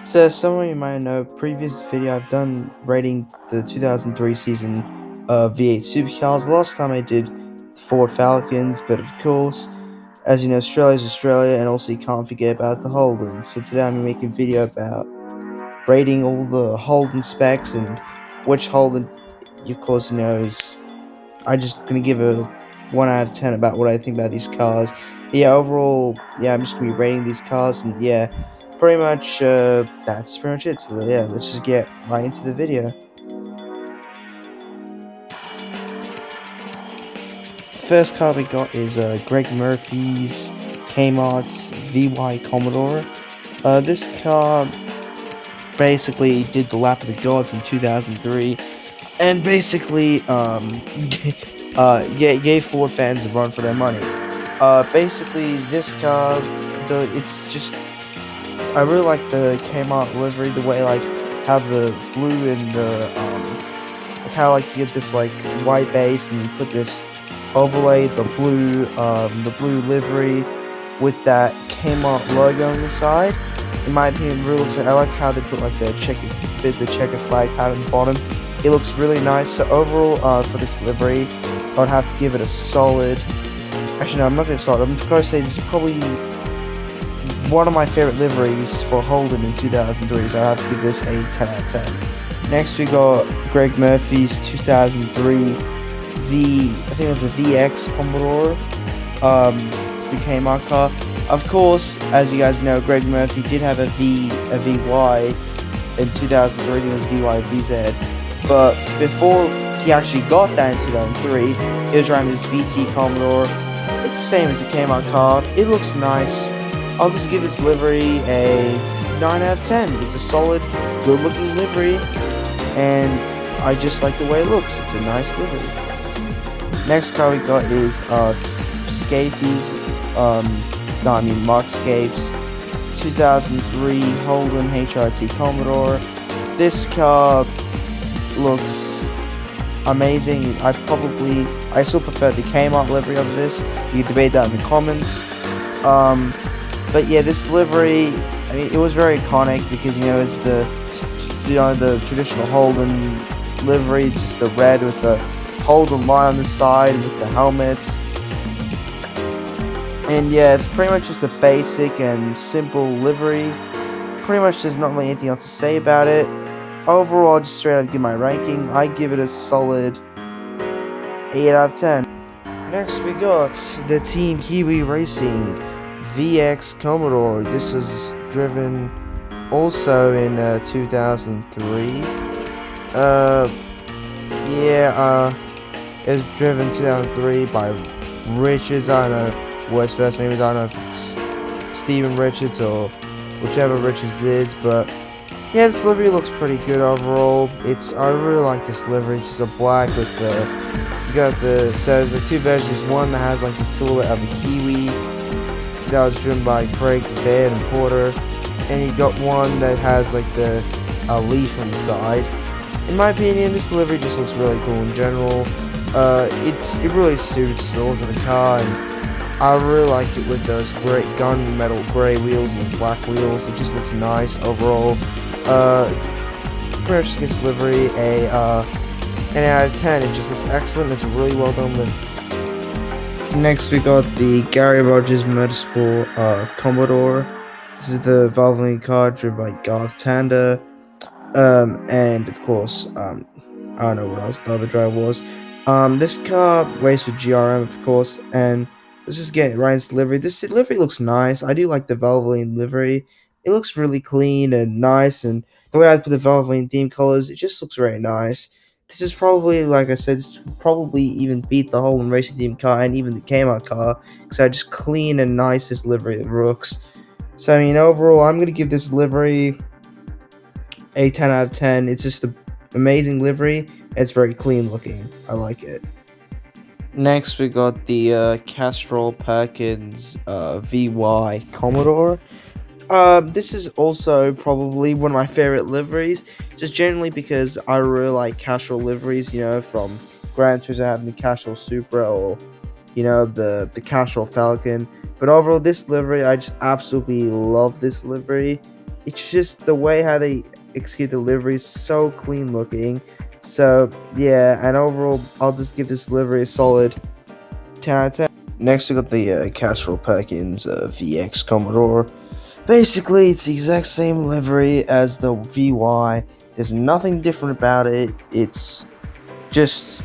So, as some of you might know, previous video I've done rating the 2003 season of V8 supercars. Last time I did Ford Falcons, but of course, as you know, Australia's Australia, and also you can't forget about the Holden. So today I'm making a video about rating all the Holden specs and which Holden, of course, is. I just gonna give a 1 out of 10 about what I think about these cars. But yeah, overall, yeah, I'm just gonna be rating these cars, and yeah, pretty much that's pretty much it. So yeah, let's just get right into the video. First car we got is Greg Murphy's Kmart's VY Commodore. This car basically did the lap of the gods in 2003, and basically gave Ford fans a run for their money. Basically, this car, it's just, I really like the Kmart livery, the way, like, how the blue and like how, like, you get this, like, white base, and you put this overlay, the blue livery with that Kmart logo on the side. In my opinion, really looks, I like how they put, like, the checkered flag pattern on the bottom. It looks really nice. So overall, for this livery, I would have to give it a solid. Actually, no, I'm not going to solid. I'm going to say this is probably one of my favorite liveries for Holden in 2003, so I have to give this a 10 out of 10. Next, we got Greg Murphy's 2003 I think it was a VX Commodore, the Kmart car. Of course, as you guys know, Greg Murphy did have a VY in 2003. It was VY VZ, but before he actually got that in 2003, he was driving this VT Commodore. It's the same as the Kmart car. It looks nice. I'll just give this livery a 9 out of 10. It's a solid, good-looking livery, and I just like the way it looks. It's a nice livery. Next car we got is Scafie's, Mark Scafe's 2003 Holden HRT Commodore. This car looks amazing. I still prefer the Kmart livery of this. You can debate that in the comments. But yeah, this livery, I mean, it was very iconic because, it's the traditional Holden livery, just the red with the Holden line on the side with the helmets. And yeah, it's pretty much just a basic and simple livery. Pretty much there's not really anything else to say about it. Overall, just straight up give my ranking. I give it a solid 8 out of 10. Next we got the Team Kiwi Racing VX Commodore. This was driven also in 2003. It was driven 2003 by Richards. I don't know what his first name is. I don't know if it's Steven Richards or whichever Richards is, but yeah, this livery looks pretty good overall. I really like this livery. It's just a black with so the two versions. One that has like the silhouette of a kiwi that was driven by Craig Baird and Porter, and you got one that has like a leaf on the side. In my opinion, this livery just looks really cool in general. It really suits the look of the car, and I really like it with those great gunmetal gray wheels and those black wheels. It just looks nice overall. Pretty much gives livery a 10 out of 10. It just looks excellent. It's a really well done livery. Next, we got the Gary Rogers Motorsport Commodore. This is the Valvoline car driven by Garth Tander. And of course, I don't know what else the other driver was. This car raced with GRM, of course, and let's just get right into livery. This livery looks nice. I do like the Valvoline livery. It looks really clean and nice, and the way I put the Valvoline theme colors, it just looks very nice. This is probably, like I said, this would probably even beat the Holden Racing Team car and even the Kmart car, because I just clean and nice this livery looks. So, I mean, overall, I'm going to give this livery a 10 out of 10. It's just an amazing livery. It's very clean looking. I like it. Next, we got the Castrol Perkins VY Commodore. This is also probably one of my favorite liveries, just generally because I really like Castrol liveries, from Gran Turismo having the Castrol Supra, or, the Castrol Falcon. But overall, this livery, I just absolutely love this livery. it's just the way how they execute the livery is so clean looking. So yeah, and overall, I'll just give this livery a solid 10 out of 10. Next, we got the Castrol Perkins VX Commodore. Basically, it's the exact same livery as the VY. There's nothing different about it. It's just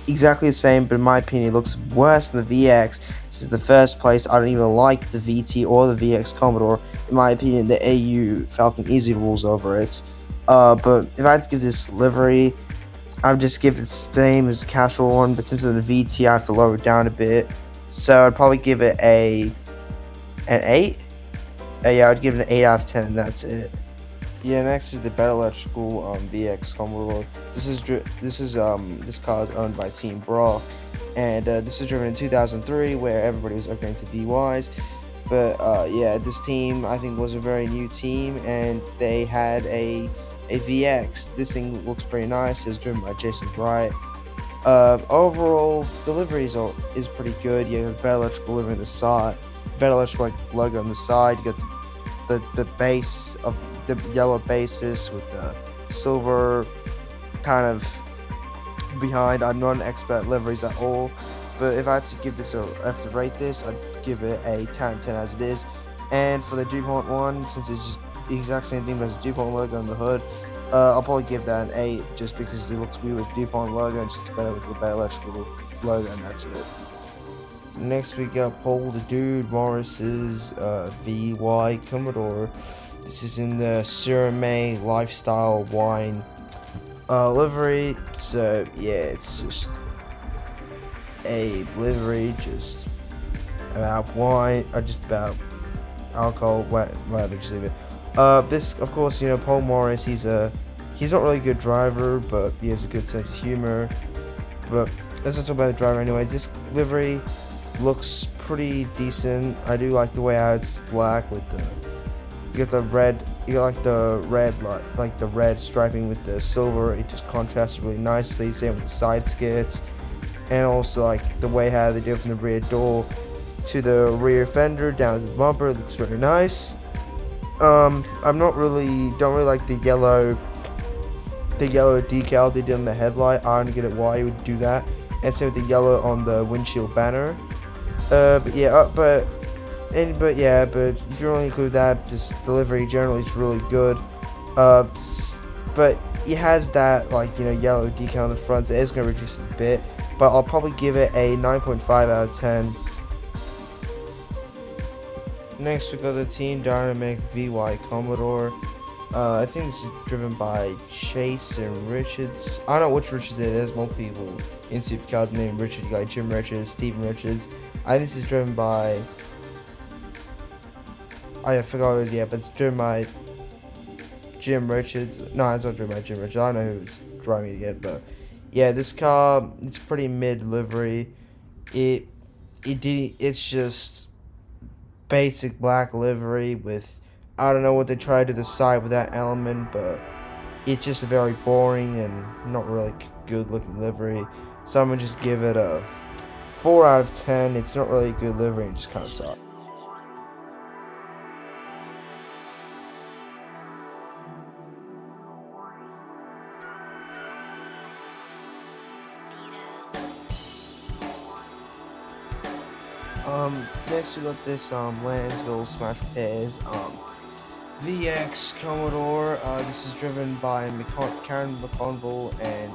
exactly the same, but in my opinion, it looks worse than the VX. This is the first place. I don't even like the VT or the VX Commodore. In my opinion, the AU Falcon easily rules over it. But if I had to give this livery, I would just give it the same as the casual one, but since it's a VT, I have to lower it down a bit. So I'd probably give it an 8. Yeah, I'd give it an 8 out of 10, and that's it. Yeah, next is the Better Electrical VX Commodore. This car is owned by Team Bra, and this was driven in 2003, where everybody was upgrading to VYs. But yeah, this team I think was a very new team, and they had a VX. This thing looks pretty nice. It was driven by Jason Bright. Overall, delivery is pretty good. You have Better Electrical livery on the side, Better Electrical logo on the side. You got the base of the yellow basis with the silver kind of behind. I'm not an expert at liveries at all, but if I had to give this have to rate this, I'd give it a 10 out of 10 as it is. And for the DuPont one, since it's just the exact same thing as the DuPont logo on the hood, I'll probably give that an 8 just because it looks weird with DuPont logo and just better with the Better Electrical logo, and that's it. Next we got Paul the Dude Morris's VY Commodore. This is in the Suramay Lifestyle Wine livery. So yeah, it's just a livery just about wine or just about alcohol, whatever, just leave it. This, of course, Paul Morris, he's not really a good driver, but he has a good sense of humor. But let's not talk about the driver anyways. This livery looks pretty decent. I do like the way how it's black with you got the red, like the red striping with the silver. It just contrasts really nicely. Same with the side skirts, and also like the way how they do it from the rear door to the rear fender down to the bumper. It looks very nice. Don't really like the yellow decal they did on the headlight. I don't get it why you would do that. And same with the yellow on the windshield banner. But if you only include that, just delivery generally is really good. But it has that yellow decal on the front, so it is gonna reduce it a bit. But I'll probably give it a 9.5 out of 10. Next we got the Team Dynamic VY Commodore. I think this is driven by Chase and Richards. I don't know which Richards it is. There's multiple people in supercars named Richard. You got Jim Richards, Steven Richards. I think this is driven by... I forgot who it was, yeah, but it's driven by Jim Richards. No, it's not driven by Jim Richards. I don't know who's driving it again, but yeah, this car, it's pretty mid livery. It's just basic black livery with, I don't know what they tried to decide with that element, but it's just a very boring and not really good looking livery. So I'm gonna just give it a 4 out of 10. It's not really a good livery and just kind of sucks. Next we got this Lansville Smash Repairs VX Commodore. This is driven by Karen McConville and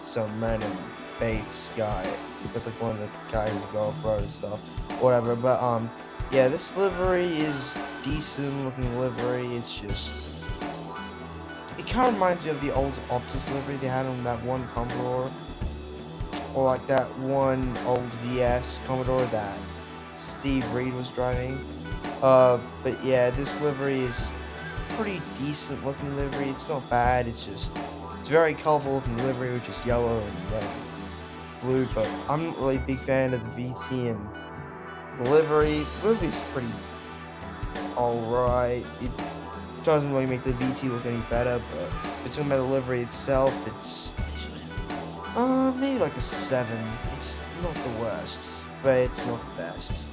some random Bates guy. That's like one of the guys who go off-road and stuff, whatever. But yeah, this livery is decent looking livery. It's just, it kind of reminds me of the old Optus livery they had on that one Commodore, or like that one old VS Commodore that Steve Reed was driving. But yeah, this livery is pretty decent looking livery. It's not bad. It's very colorful looking livery, which is yellow and red and blue. But I'm not really a big fan of the VT and the livery. The livery's pretty alright. It doesn't really make the VT look any better, but if it's talking about the livery itself, it's maybe like a 7. It's not the worst, but it's not the best.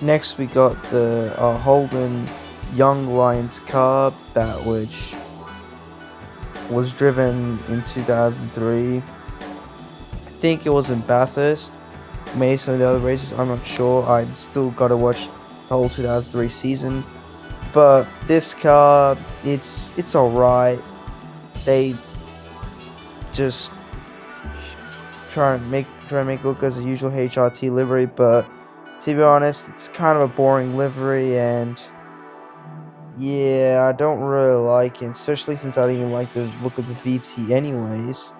Next we got the Holden Young Lions car that which was driven in 2003. I think it was in Bathurst. Maybe some of the other races, I'm not sure. I've still got to watch the whole 2003 season. But this car, it's alright. They just try and make it look as a usual HRT livery, but to be honest, it's kind of a boring livery, and yeah, I don't really like it, especially since I don't even like the look of the VT anyways.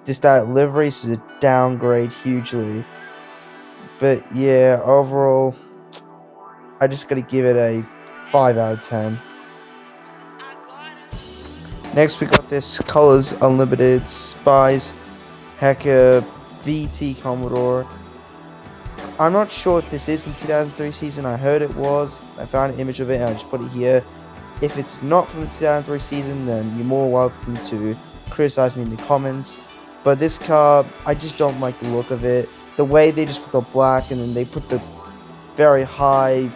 Just that livery is a downgrade hugely. But yeah, overall, I just gotta give it a 5 out of 10. Next, we got this Colors Unlimited Spies Hacker VT Commodore. I'm not sure if this is in 2003 season. I heard it was. I found an image of it and I just put it here. If it's not from the 2003 season, then you're more welcome to criticize me in the comments. But this car, I just don't like the look of it. The way they just put the black and then they put the very high,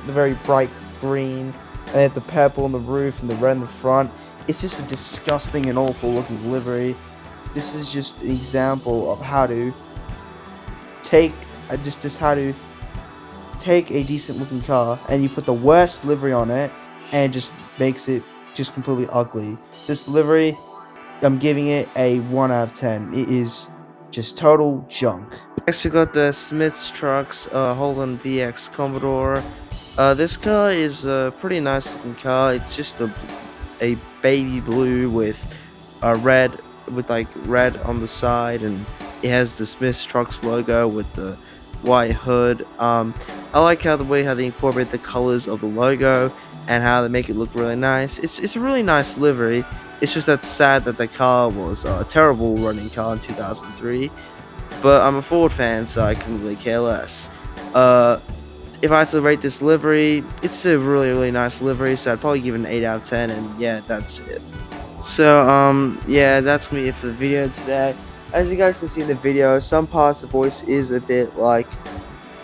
the very bright green, and they have the purple on the roof and the red in the front. It's just a disgusting and awful looking livery. This is just an example of how to take just how to take a decent looking car and you put the worst livery on it and just makes it just completely ugly. So this livery, I'm giving it a 1 out of 10. It is just total junk. Next we got the Smith's Trucks Holden VX Commodore. This car is a pretty nice looking car. It's just a baby blue with red, with like red on the side, and it has the Smith's Trucks logo with the white hood. I like how they incorporate the colors of the logo and how they make it look really nice. It's a really nice livery. It's just that sad that the car was a terrible running car in 2003. But I'm a Ford fan, so I couldn't really care less. If I had to rate this livery, it's a really nice livery, so I'd probably give it an 8 out of 10, and yeah, that's it. So, yeah, that's gonna be it for the video today. As you guys can see in the video, some parts of the voice is a bit, like,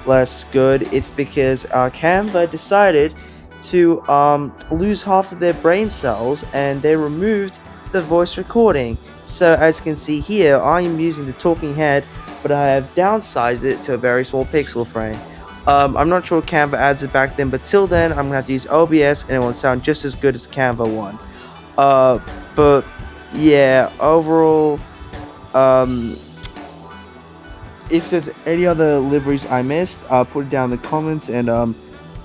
less good. It's because Canva decided to lose half of their brain cells, and they removed the voice recording. So as you can see here, I am using the talking head, but I have downsized it to a very small pixel frame. I'm not sure Canva adds it back then, but till then I'm gonna have to use OBS and it won't sound just as good as Canva one. But yeah, overall, if there's any other liveries I missed, put it down in the comments, and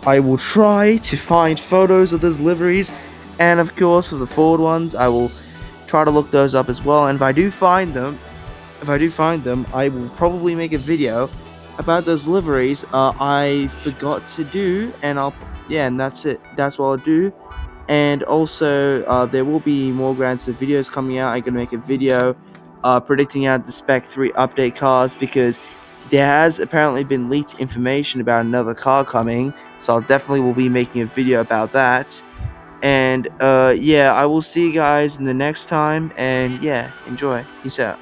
I will try to find photos of those liveries, and of course for the Ford ones, I will try to look those up as well. And if I do find them, I will probably make a video about those liveries I forgot to do, and and that's it. That's what I'll do. And also, there will be more Grand Theft videos coming out. I'm gonna make a video predicting out the Spec 3 update cars, because there has apparently been leaked information about another car coming, so I'll definitely will be making a video about that. And yeah, I will see you guys in the next time, and yeah, enjoy. Peace out.